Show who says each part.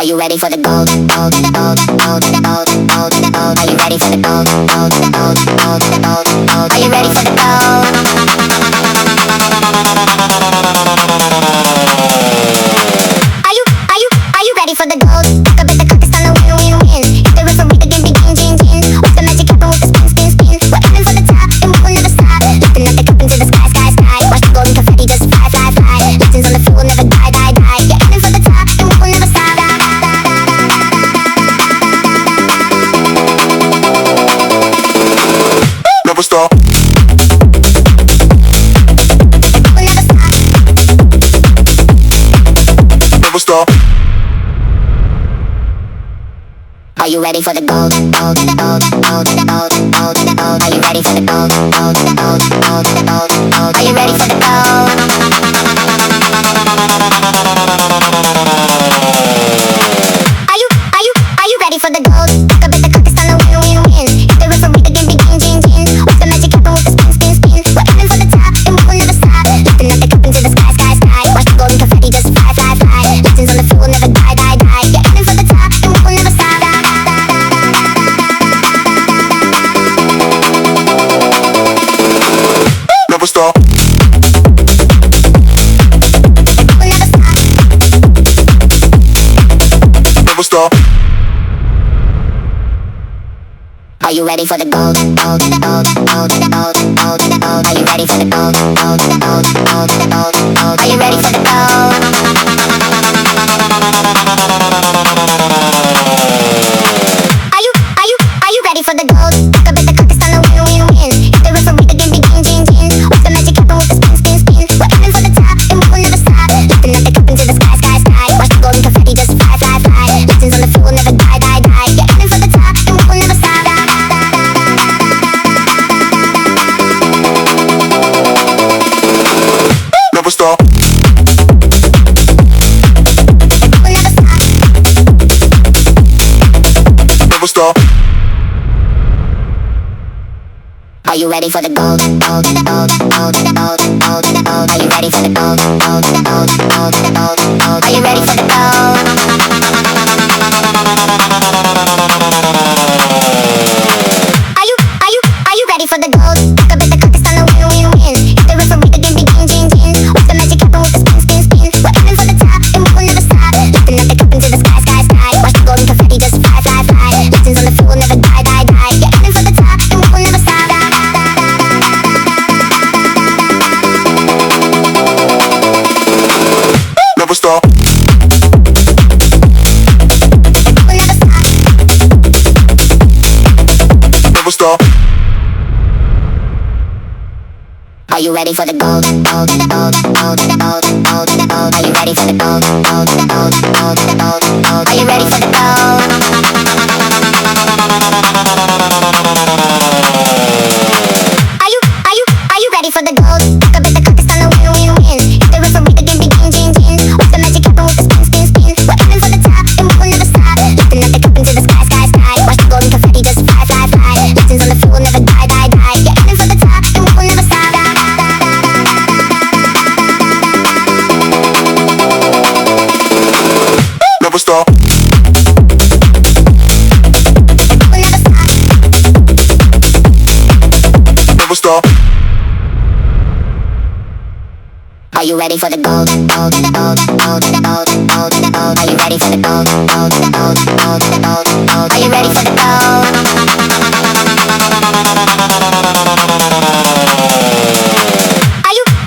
Speaker 1: Are you ready for the gold? Gold, gold, gold, gold, gold, gold. Are you ready for the gold? Gold, gold, gold, gold, gold. Are you ready for the gold? Are you ready for the gold? Talk about the contest on the win, win, win. If the referee the game begin, gin, gin. What's the magic happen with the spin, spin, spin? We're aiming for the top and we will never stop. Lifting up the cup into the sky, sky, sky. Watch the golden confetti just fly, fly, fly. Legends on the field will never die, die, die. Yeah, aiming for the top and we will never stop.
Speaker 2: Never stop.
Speaker 1: We'll never stop.
Speaker 2: Never stop.
Speaker 1: Are you ready for the gold? Gold, gold, gold, gold, gold, gold. Are you ready for the gold? Gold, gold, gold, gold, gold. Are you ready for the gold? Are you ready for the gold? Talk about the contest on the win, win, win. If the referee the game begin, gin, gin. What's the magic happen with the spin, spin, spin? We're aiming for the top and we will never stop. Lifting up the cup into the sky, sky, sky. Watch the golden confetti just fly, fly, fly. Legends on the field will never die, die, die. Yeah, aiming for the top and we will never stop.
Speaker 2: Never stop.
Speaker 1: We'll never stop.
Speaker 2: Never stop.
Speaker 1: Are you ready for the gold? Gold, gold, gold, gold, gold, gold. Are you ready for the gold? Gold, gold, gold, gold, gold. Are you ready for the gold? Are you ready for the gold? Talk about the contest on the win, win, win. If the referee the game begin, gin, gin. What's the magic happen with the spin, spin, spin? We're aiming for the top and we will never stop. Lifting up the cup into the sky, sky, sky. Watch the golden confetti just fly, fly, fly. Legends on the field will never die, die, die. Yeah, aiming for the top and we will never stop.
Speaker 2: Never stop.
Speaker 1: We'll never stop.
Speaker 2: Never stop.
Speaker 1: Are you ready for the gold? Gold, gold, gold, gold, gold, gold. Are you ready for the gold? Gold, gold, gold, gold, gold. Are you ready for the gold? Are you ready for the gold? Talk about the contest on the win, win, win. If the referee the game begin, gin, gin. What's the magic happen with the spin, spin, spin? We're aiming for the top and we will never stop. Lifting up the cup into the sky, sky, sky. Watch the golden confetti just fly, fly, fly. Legends on the field will never die, die, die. Yeah, aiming for the top and we will never stop.
Speaker 2: Never stop.
Speaker 1: We'll never stop.
Speaker 2: Never stop.
Speaker 1: Are you ready for the gold? Gold, gold, gold, gold, gold, gold. Are you ready for the gold? Gold, gold, gold, gold, gold. Are you ready for the gold? Are you ready for the gold? Talk about the contest on the win, win, win. If the referee the game begin, gin, gin. What's the magic happen with the spin, spin, spin? We're aiming for the top and we will never stop. Lifting up the cup into the sky, sky, sky. Watch the golden confetti just fly, fly, fly. Legends on the field will never die, die, die. Yeah, aiming for the top and we will never stop.
Speaker 2: Never stop.
Speaker 1: We'll never stop.
Speaker 2: Never stop.
Speaker 1: Are you ready for the gold? Gold, gold, gold, gold, gold, gold. Are you ready for the gold? Gold, gold, gold, gold,